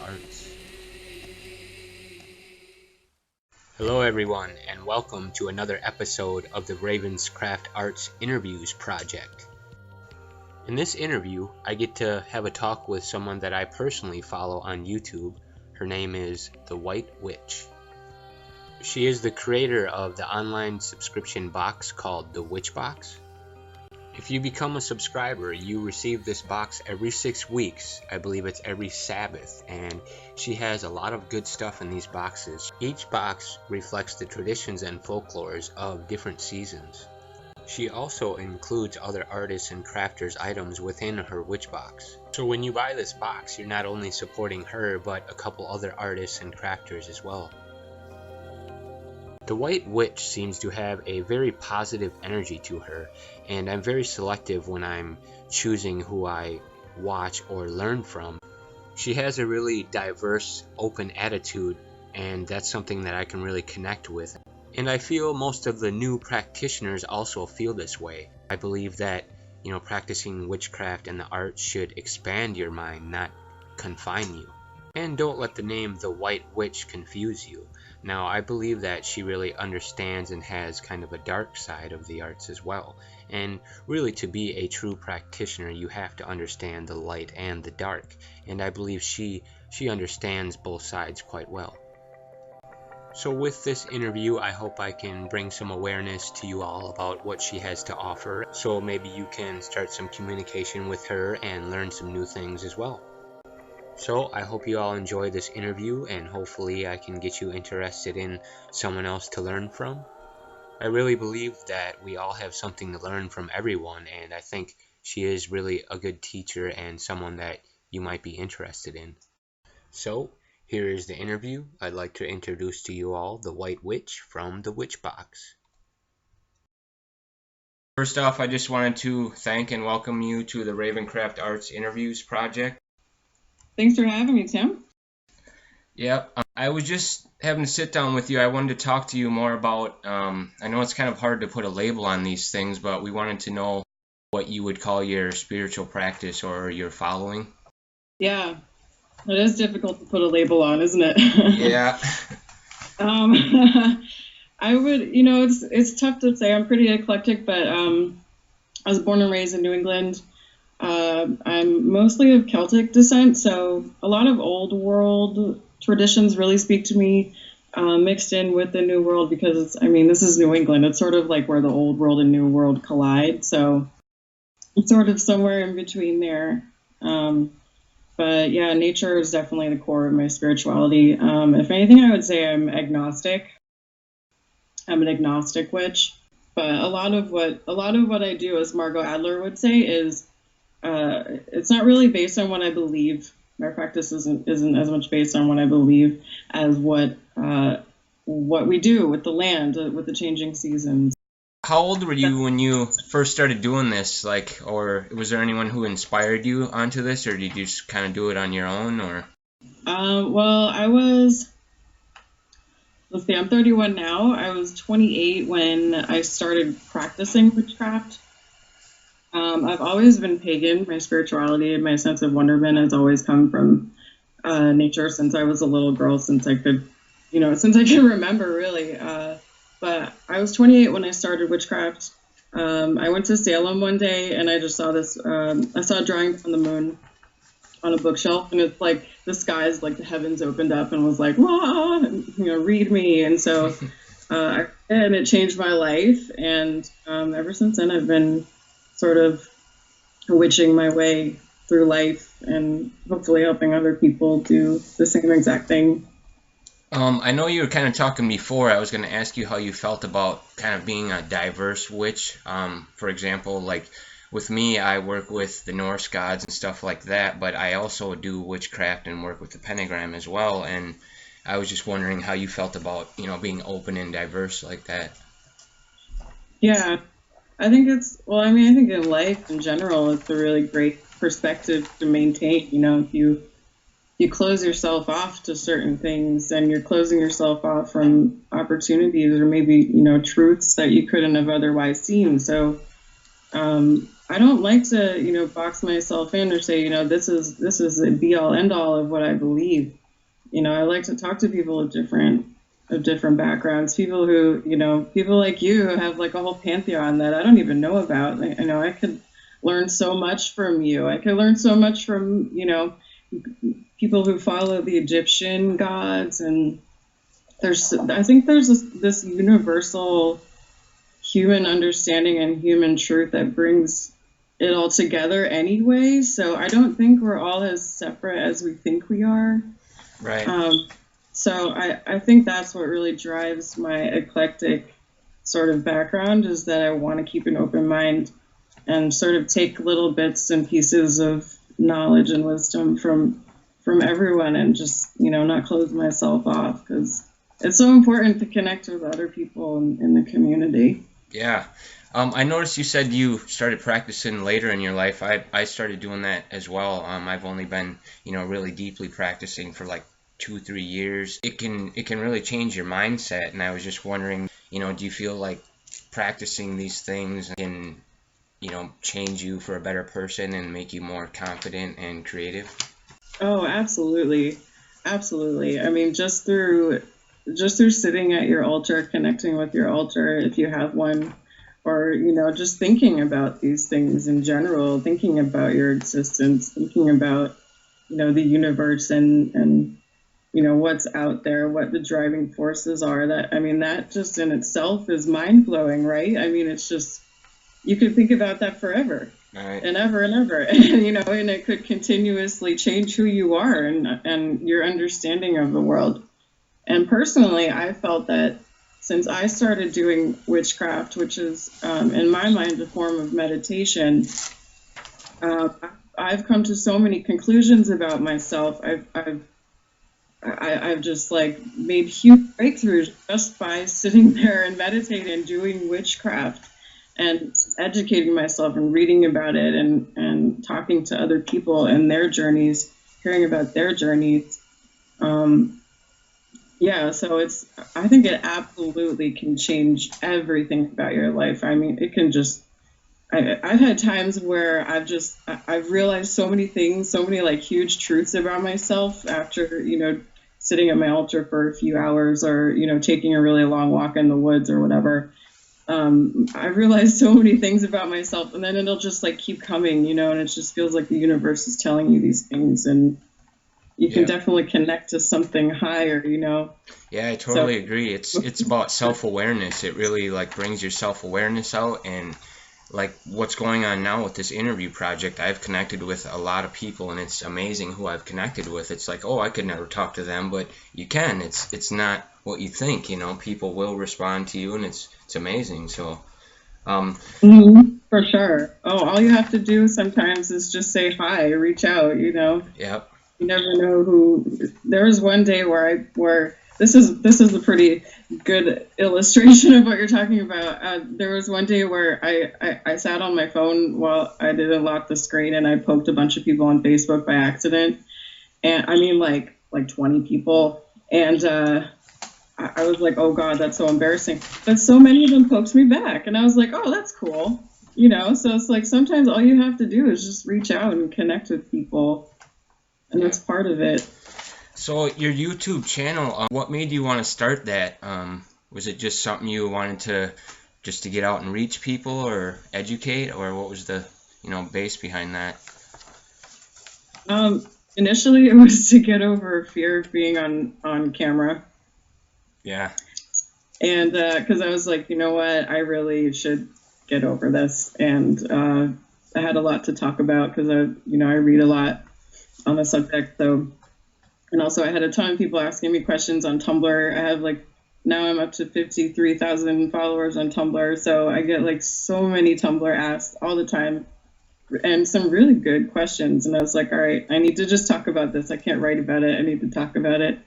arts. Hello everyone, and welcome to another episode of the RavenzCraft Arts Interviews project. In this interview, I get to have a talk with someone that I personally follow on YouTube. Her name is the White Witch. She is the creator of the online subscription box called the Witch Box. If you become a subscriber, you receive this box every 6 weeks. I believe it's every Sabbath, and she has a lot of good stuff in these boxes. Each box reflects the traditions and folklores of different seasons. She also includes other artists and crafters' items within her witch box. So when you buy this box, you're not only supporting her, but a couple other artists and crafters as well. The White Witch seems to have a very positive energy to her, and I'm very selective when I'm choosing who I watch or learn from. She has a really diverse, open attitude, and that's something that I can really connect with. And I feel most of the new practitioners also feel this way. I believe that, practicing witchcraft and the arts should expand your mind, not confine you. And don't let the name the White Witch confuse you. Now, I believe that she really understands and has kind of a dark side of the arts as well. And really, to be a true practitioner, you have to understand the light and the dark. And I believe she understands both sides quite well. So with this interview, I hope I can bring some awareness to you all about what she has to offer. So maybe you can start some communication with her and learn some new things as well. So I hope you all enjoy this interview, and hopefully I can get you interested in someone else to learn from. I really believe that we all have something to learn from everyone, and I think she is really a good teacher and someone that you might be interested in. So here is the interview. I'd like to introduce to you all the White Witch from the Witch Box. First off, I just wanted to thank and welcome you to the RavenCraft Arts Interviews project. Thanks for having me, Tim. Yep. I was just having to sit down with you. I wanted to talk to you more about, I know it's kind of hard to put a label on these things, but we wanted to know what you would call your spiritual practice or your following. Yeah, it is difficult to put a label on, isn't it? Yeah. I would, it's tough to say. I'm pretty eclectic, but I was born and raised in New England. I'm mostly of Celtic descent, so a lot of old world traditions really speak to me, mixed in with the new world, because this is New England. It's sort of like where the old world and new world collide, so it's sort of somewhere in between there. But yeah, nature is definitely the core of my spirituality. If anything, I would say I'm agnostic. I'm an agnostic witch, but a lot of what I do, as Margot Adler would say, is it's not really based on what I believe. My practice isn't as much based on what I believe as what we do with the land, with the changing seasons. How old were you when you first started doing this? Or was there anyone who inspired you onto this, or did you just kind of do it on your own? Or well, I'm 31 now. I was 28 when I started practicing witchcraft. I've always been pagan. My spirituality and my sense of wonderment has always come from nature since I was a little girl, since I could remember, really. But I was 28 when I started witchcraft. I went to Salem one day and I just saw this. I saw a drawing from the moon on a bookshelf, and it's like the skies, like the heavens opened up and was like, "Wah!" Read me. And so, and it changed my life. And ever since then, I've been sort of witching my way through life and hopefully helping other people do the same exact thing. I know you were kind of talking before. I was going to ask you how you felt about kind of being a diverse witch. For example, like with me, I work with the Norse gods and stuff like that, but I also do witchcraft and work with the pentagram as well. And I was just wondering how you felt about, being open and diverse like that. Yeah. I think I think in life in general, it's a really great perspective to maintain. If you close yourself off to certain things, then you're closing yourself off from opportunities or maybe, truths that you couldn't have otherwise seen. So I don't like to, box myself in or say, this is a be all end all of what I believe. I like to talk to people of different backgrounds, people who, people like you have like a whole pantheon that I don't even know about. I could learn so much from you. I could learn so much from, people who follow the Egyptian gods. And I think there's this universal human understanding and human truth that brings it all together anyway. So I don't think we're all as separate as we think we are. Right. So I think that's what really drives my eclectic sort of background, is that I want to keep an open mind and sort of take little bits and pieces of knowledge and wisdom from everyone, and just, not close myself off, because it's so important to connect with other people in the community. Yeah. I noticed you said you started practicing later in your life. I started doing that as well. I've only been, really deeply practicing for like 2-3 years. It can really change your mindset. And I was just wondering, do you feel like practicing these things can, change you for a better person and make you more confident and creative? Oh, absolutely. Absolutely. I mean, just through sitting at your altar, connecting with your altar, if you have one, or, just thinking about these things in general, thinking about your existence, thinking about, the universe and what's out there, what the driving forces are. That just in itself is mind-blowing, right? I mean, it's just, you could think about that forever. Right. And ever and ever, and it could continuously change who you are and your understanding of the world. And personally, I felt that since I started doing witchcraft, which is, in my mind, a form of meditation, I've come to so many conclusions about myself. I've just like made huge breakthroughs just by sitting there and meditating and doing witchcraft and educating myself and reading about it and talking to other people and their journeys, hearing about their journeys. So I think it absolutely can change everything about your life. I mean, it can just, I've had times where I've realized so many things, so many like huge truths about myself after, sitting at my altar for a few hours, or, taking a really long walk in the woods or whatever. I realized so many things about myself, and then it'll just like keep coming, and it just feels like the universe is telling you these things, and you can definitely connect to something higher, Yeah, I totally agree. It's about self-awareness. It really like brings your self-awareness out. And like what's going on now with this interview project, I've connected with a lot of people, and it's amazing who I've connected with. It's like, oh, I could never talk to them, but you can. It's not what you think, people will respond to you, and it's amazing. So for sure. Oh, all you have to do sometimes is just say hi, reach out, Yep. You never know who. There was one day where this is a pretty good illustration of what you're talking about. There was one day where I sat on my phone while I didn't lock the screen, and I poked a bunch of people on Facebook by accident, and I mean like 20 people, and I was like, oh God, that's so embarrassing. But so many of them poked me back, and I was like, oh, that's cool, So it's like sometimes all you have to do is just reach out and connect with people. And that's part of it. So your YouTube channel, what made you want to start that? Was it just something you wanted to get out and reach people or educate, or what was the base behind that? Initially, it was to get over fear of being on camera. Yeah. And because I was like, you know what, I really should get over this. And I had a lot to talk about because I read a lot on the subject. So, and also I had a ton of people asking me questions on Tumblr. I have now I'm up to 53,000 followers on Tumblr. So I get so many Tumblr asks all the time, and some really good questions. And I was like, all right, I need to just talk about this. I can't write about it. I need to talk about it.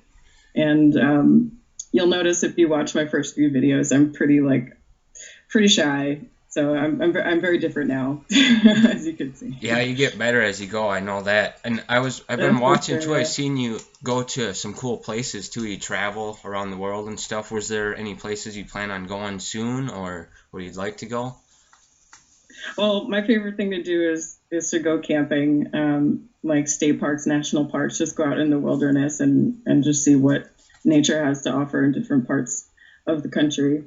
And you'll notice if you watch my first few videos, I'm pretty shy. So I'm very different now, as you can see. Yeah, you get better as you go. I know that. And I've been watching too. I've seen you go to some cool places too. You travel around the world and stuff. Was there any places you plan on going soon, or where you'd like to go? Well, my favorite thing to do is to go camping, like state parks, national parks, just go out in the wilderness and just see what nature has to offer in different parts of the country.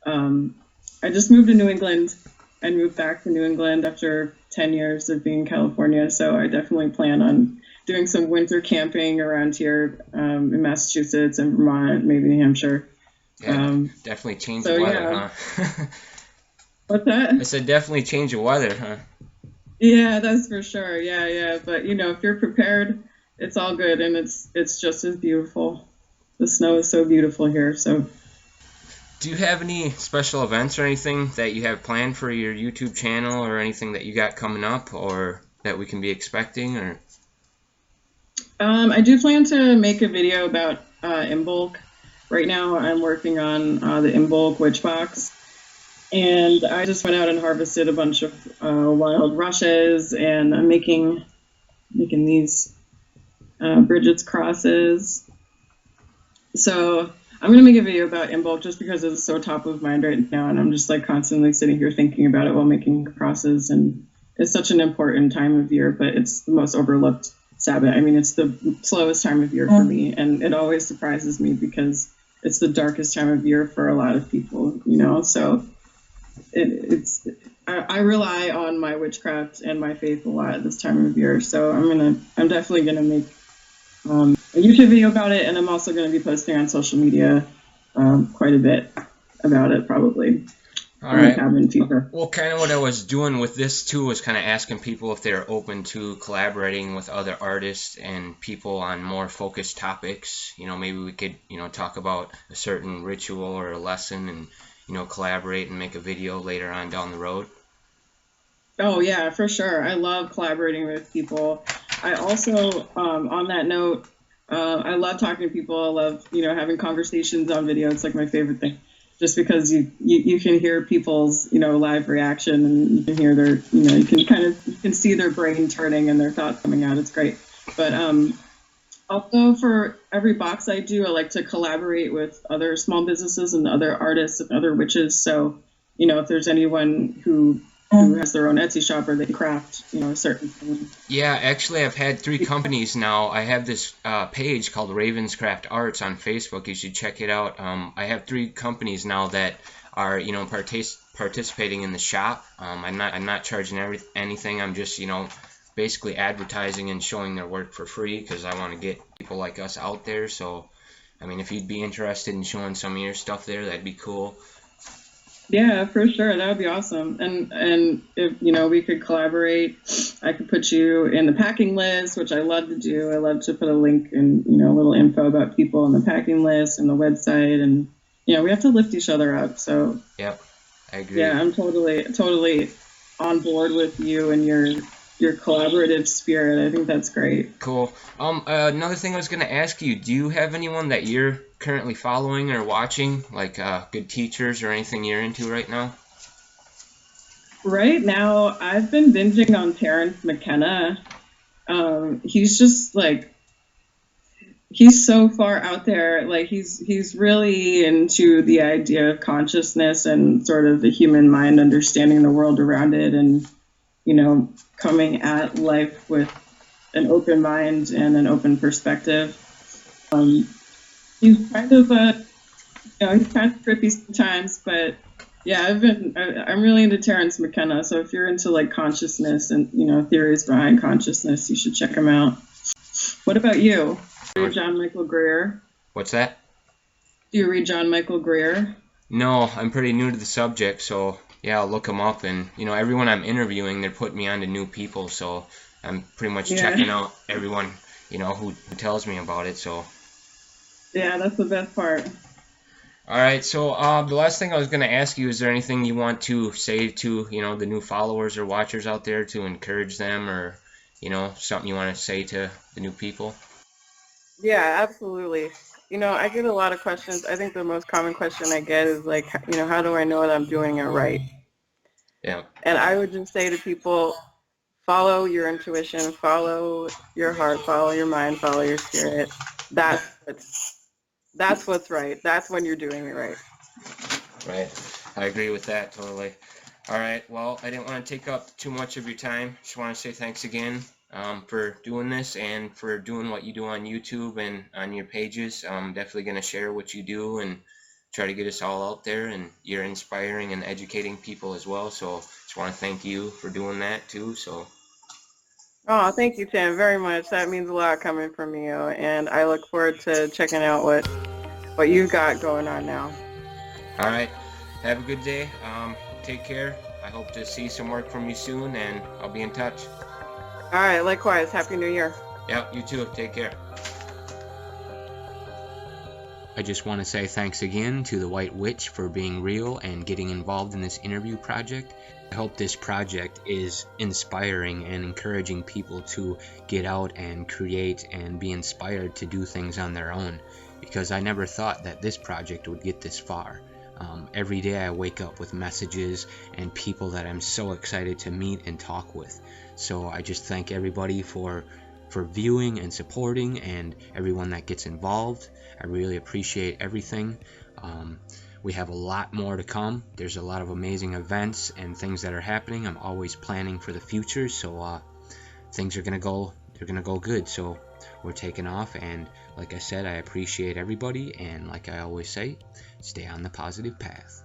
Um, I just moved to New England. I moved back to New England after 10 years of being in California, so I definitely plan on doing some winter camping around here in Massachusetts and Vermont, maybe New Hampshire. Yeah, definitely change the So weather, yeah, huh? what's that? I said definitely change the weather, huh? Yeah, that's for sure. Yeah, yeah. But if you're prepared, it's all good, and it's just as beautiful. The snow is so beautiful here. So Do you have any special events or anything that you have planned for your YouTube channel, or anything that you got coming up, or that we can be expecting, or? I do plan to make a video about Imbolc. Right now, I'm working on the Imbolc witch box, and I just went out and harvested a bunch of wild rushes, and I'm making these Bridget's crosses. So I'm gonna make a video about Imbolc just because it's so top of mind right now, and I'm just like constantly sitting here thinking about it while making crosses, and it's such an important time of year, but it's the most overlooked Sabbath. I mean, it's the slowest time of year for me, and it always surprises me because it's the darkest time of year for a lot of people. So I rely on my witchcraft and my faith a lot at this time of year. So I'm definitely gonna make a YouTube video about it, and I'm also going to be posting on social media quite a bit about it, probably. All right. Cabin fever. Well, kind of what I was doing with this too was kind of asking people if they're open to collaborating with other artists and people on more focused topics. Maybe we could, talk about a certain ritual or a lesson and, collaborate and make a video later on down the road. Oh, yeah, for sure. I love collaborating with people. I also, on that note, I love talking to people. I love, having conversations on video. It's like my favorite thing, just because you can hear people's, live reaction, and you can hear their, you can see their brain turning and their thoughts coming out. It's great. But also for every box I do, I like to collaborate with other small businesses and other artists and other witches. So, if there's anyone who has their own Etsy shop or they craft, a certain thing. Yeah, actually, I've had 3 companies now. I have this page called RavenzCraft Arts on Facebook. You should check it out. I have 3 companies now that are, participating in the shop. I'm not charging anything. I'm just, basically advertising and showing their work for free because I want to get people like us out there. So, if you'd be interested in showing some of your stuff there, that'd be cool. Yeah, for sure. That would be awesome. And if, we could collaborate, I could put you in the packing list, which I love to do. I love to put a link and, a little info about people on the packing list and the website. And, we have to lift each other up. So, yep, I agree. Yeah, I'm totally on board with you and your collaborative spirit. I think that's great. Cool. Another thing I was going to ask you, do you have anyone that you're currently following or watching, like good teachers or anything you're into right now? Right now, I've been binging on Terrence McKenna. He's just he's so far out there. Like he's really into the idea of consciousness and sort of the human mind, understanding the world around it, and coming at life with an open mind and an open perspective. He's kind of he's kind of trippy sometimes, but yeah, I'm really into Terrence McKenna. So if you're into consciousness and theories behind consciousness, you should check him out. What about you? Do you read John Michael Greer? What's that? Do you read John Michael Greer? No, I'm pretty new to the subject, so yeah, I'll look him up. And everyone I'm interviewing, they're putting me on to new people, so I'm pretty much checking out everyone who tells me about it. So yeah, that's the best part. All right, so the last thing I was going to ask you, is there anything you want to say to the new followers or watchers out there to encourage them, or something you want to say to the new people? Yeah, absolutely. I get a lot of questions. I think the most common question I get is how do I know that I'm doing it right? Yeah. And I would just say to people, follow your intuition, follow your heart, follow your mind, follow your spirit. That's what's right. That's when you're doing it right. Right. I agree with that totally. All right. Well, I didn't want to take up too much of your time. Just want to say thanks again for doing this and for doing what you do on YouTube and on your pages. I'm definitely going to share what you do and try to get us all out there. And you're inspiring and educating people as well. So just want to thank you for doing that too. So. Oh, thank you, Tim, very much. That means a lot coming from you, and I look forward to checking out what you got going on now. All right. Have a good day. Take care. I hope to see some work from you soon, and I'll be in touch. All right, likewise. Happy New Year. Yep, you too. Take care. I just want to say thanks again to the White Witch for being real and getting involved in this interview project. I hope this project is inspiring and encouraging people to get out and create and be inspired to do things on their own, because I never thought that this project would get this far. Every day I wake up with messages and people that I'm so excited to meet and talk with. So I just thank everybody for viewing and supporting, and everyone that gets involved. I really appreciate everything. We have a lot more to come. There's a lot of amazing events and things that are happening. I'm always planning for the future, so things are gonna go good. So we're taking off, and like I said, I appreciate everybody, and like I always say, stay on the positive path.